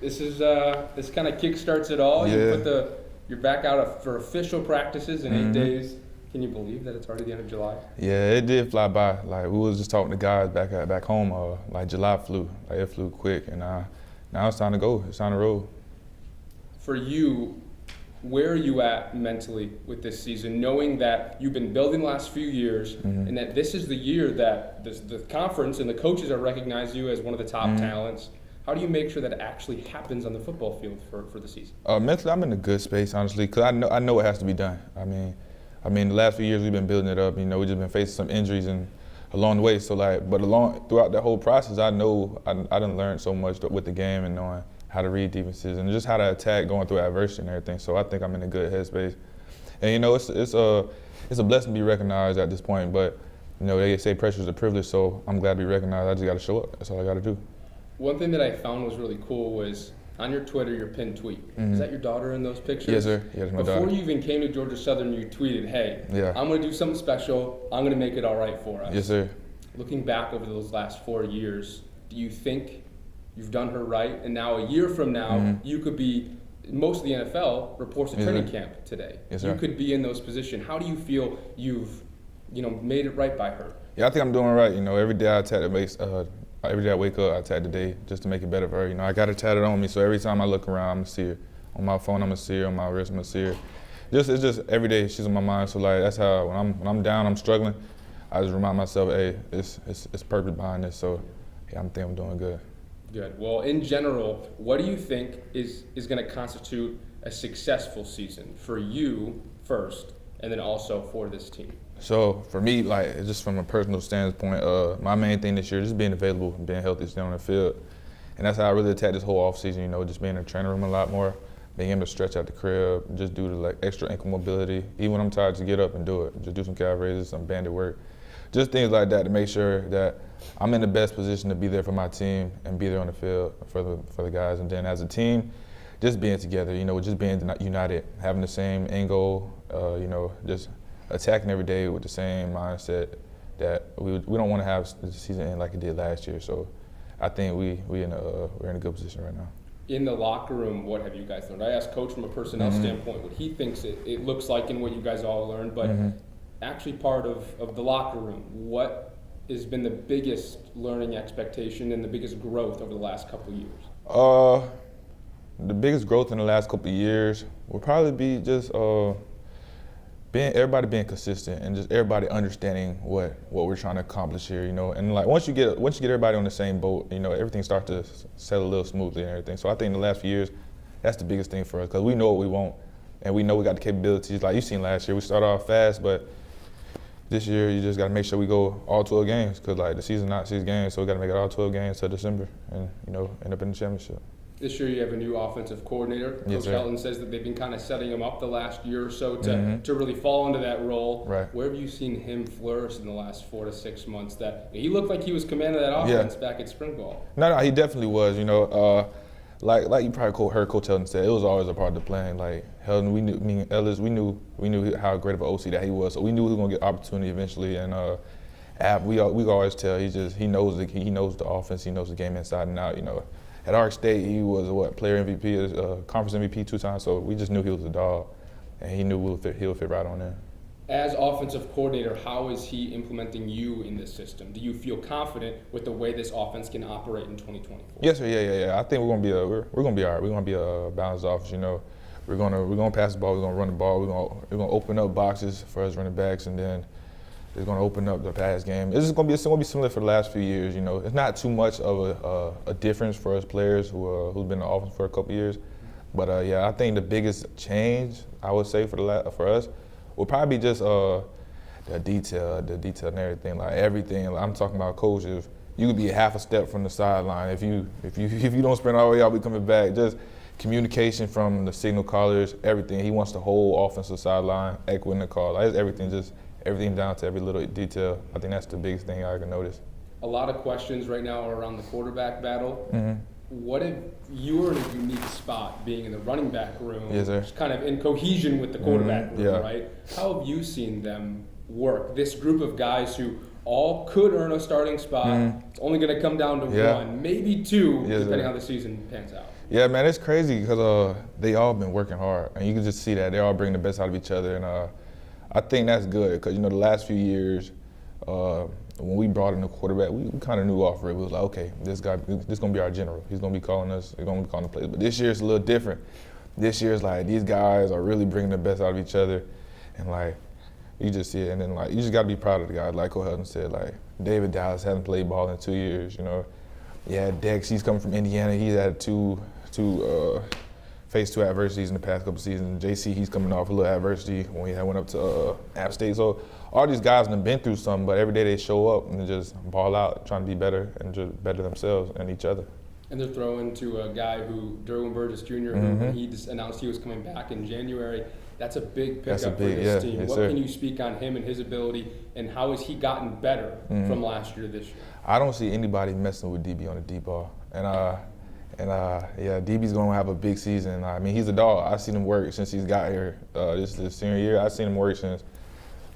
This kind of kickstarts it all. Yeah. You're back out for official practices in 8 days. Can you believe that it's already the end of July? Yeah, it did fly by. Like we was just talking to guys back home. Like July flew. Like it flew quick, and now it's time to go. It's time to roll. For you, where are you at mentally with this season, knowing that you've been building the last few years, and that this is the year that the conference and the coaches are recognizing you as one of the top talents? How do you make sure that it actually happens on the football field for the season? Mentally, I'm in a good space, honestly, because I know it has to be done. I mean, the last few years we've been building it up. You know, we just been facing some injuries and along the way. So throughout that whole process, I know I done learned so much with the game and knowing how to read defenses and just how to attack going through adversity and everything. So I think I'm in a good headspace. And you know, it's a blessing to be recognized at this point. But you know, they say pressure is a privilege, so I'm glad to be recognized. I just got to show up. That's all I got to do. One thing that I found was really cool was on your Twitter, your pinned tweet. Is that your daughter in those pictures? Yes, sir. Yeah, that's my daughter. Before you even came to Georgia Southern, you tweeted, hey, I'm going to do something special. I'm going to make it all right for us. Yes, sir. Looking back over those last 4 years, do you think you've done her right? And now a year from now, you could be, most of the NFL reports to training camp today. Yes, sir. You could be in those positions. How do you feel you've made it right by her? Yeah, I think I'm doing right. You know, every day I attack the base. Every day I wake up, I attack the day just to make it better for her. You know, I got her tatted on me, so every time I look around, I'm gonna see her. On my phone, I'm gonna see her. On my wrist, I'm gonna see her. It's just every day she's on my mind. So like that's how when I'm down, I'm struggling. I just remind myself, hey, it's purpose behind this. So yeah, I'm doing good. Good. Well, in general, what do you think is going to constitute a successful season for you first, and then also for this team? So for me, like just from a personal standpoint, my main thing this year is just being available and being healthy, staying on the field, and that's how I really attacked this whole offseason. You know, just being in the training room a lot more, being able to stretch out the crib, just do the like extra ankle mobility. Even when I'm tired, to get up and do it. Just do some calf raises, some banded work, just things like that to make sure that I'm in the best position to be there for my team and be there on the field for the guys. And then as a team, just being together. You know, just being united, having the same end goal. You know, just attacking every day with the same mindset that we don't want to have the season end like it did last year. So I think we're in a good position right now. In the locker room, what have you guys learned? I asked Coach from a personnel standpoint what he thinks it looks like and what you guys all learned, but actually part of the locker room, what has been the biggest learning expectation and the biggest growth over the last couple of years? The biggest growth in the last couple of years will probably be just everybody being consistent and just everybody understanding what we're trying to accomplish here, you know. And like once you get everybody on the same boat, you know, everything starts to settle a little smoothly and everything. So I think in the last few years, that's the biggest thing for us because we know what we want and we know we got the capabilities. Like you seen last year, we started off fast, but this year you just got to make sure we go all 12 games because like the season's not 6 games, so we got to make it all 12 games till December and you know end up in the championship. This year you have a new offensive coordinator. Yes, Coach Helton says that they've been kind of setting him up the last year or so to really fall into that role. Right. Where have you seen him flourish in the last 4 to 6 months? That he looked like he was commanding that offense back at spring ball. No, he definitely was. You know, like you probably heard Coach Helton say, it was always a part of the plan. Like Helton, we knew how great of an OC that he was, so we knew he was gonna get opportunity eventually. And we always tell he knows the offense, he knows the game inside and out. You know. At Ark State, he was player MVP, conference MVP 2 times. So we just knew he was a dog, and he knew he'll fit right on there. As offensive coordinator, how is he implementing you in this system? Do you feel confident with the way this offense can operate in 2024? Yes, sir. Yeah. I think we're gonna be all right. We're gonna be a balanced offense. You know, we're gonna pass the ball. We're gonna run the ball. We're gonna open up boxes for us running backs, and then it's going to open up the pass game. It's going to be similar for the last few years. You know, it's not too much of a difference for us players who've been in the offense for a couple of years. But I think the biggest change I would say for us will probably be just the detail and everything. Like everything. Like I'm talking about coaches. You could be half a step from the sideline if you don't sprint all the way out, we coming back. Just communication from the signal callers, everything. He wants the whole offensive sideline echoing the call. Like, everything down to every little detail. I think that's the biggest thing I can notice. A lot of questions right now are around the quarterback battle. What if you were in a unique spot being in the running back room, just kind of in cohesion with the quarterback room, right? How have you seen them work? This group of guys who all could earn a starting spot. It's only going to come down to Yeah. one, maybe two, Yes, depending sir. how the season pans out. Yeah, man, it's crazy because they all been working hard, and you can just see that they all bring the best out of each other, and I think that's good because the last few years when we brought in the quarterback, we kind of knew off rip. We was like, okay, this gonna be our general. He's gonna be calling us. He's gonna be calling the plays. But this year it's a little different. This year it's like these guys are really bringing the best out of each other, and like you just see it, and then like you just gotta be proud of the guys. Like Cole Hudson said, like David Dallas hasn't played ball in 2 years. Yeah, Dex, he's coming from Indiana. He's had faced two adversities in the past couple seasons. JC, he's coming off a little adversity when he went up to App State. So all these guys have been through something, but every day they show up and they just ball out, trying to be better and just better themselves and each other. And they're throwing to a guy who, Derwin Burgess Jr., who when he just announced he was coming back in January, that's a big pickup for this team. Yes, what sir. can you speak on him and his ability, and how has he gotten better from last year to this year? I don't see anybody messing with DB on the deep ball. Yeah, DB's going to have a big season. I mean, he's a dog. I've seen him work since he's got here. This senior year, I've seen him work since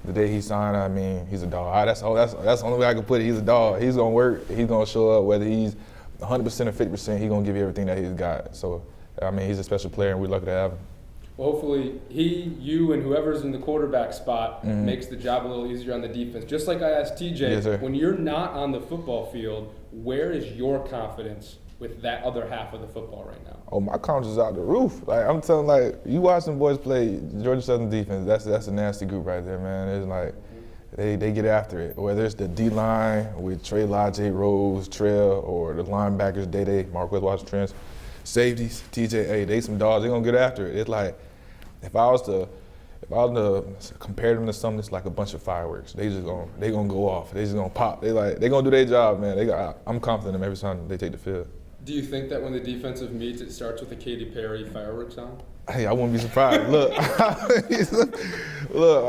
the day he signed. I mean, he's a dog. That's the only way I can put it. He's a dog. He's going to work. He's going to show up. Whether he's 100% or 50%, he's going to give you everything that he's got. So, I mean, he's a special player, and we're lucky to have him. Well, hopefully he, you, and whoever's in the quarterback spot makes the job a little easier on the defense. Just like I asked TJ, Yes, sir. when you're not on the football field, where is your confidence with that other half of the football right now? Oh, my confidence is out the roof. Like I'm telling, like you watch some boys play Georgia Southern defense. That's a nasty group right there, man. It's like they get after it. Whether it's the D line with Trey Lodge, Rose, Trail, or the linebackers, Day, Marquez Washington, safeties, TJ, hey, they some dogs. They gonna get after it. It's like if I was to compare them to something, it's like a bunch of fireworks. They gonna go off. They just gonna pop. They gonna do their job, man. I'm confident in them every time they take the field. Do you think that when the defensive meets, it starts with a Katy Perry fireworks sound? Hey, I wouldn't be surprised. Look, I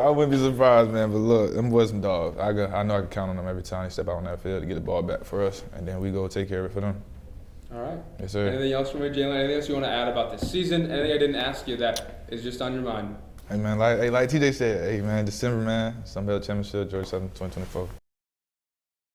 wouldn't be surprised, man. But look, them boys some dogs. I know I can count on them every time they step out on that field to get the ball back for us, and then we go take care of it for them. All right. Yes, sir. Anything else from you, Jalen? Anything else you want to add about this season? Anything I didn't ask you that is just on your mind? Hey, man, like TJ said, hey, man, December, man, Sun Belt Championship, Georgia Southern 2024.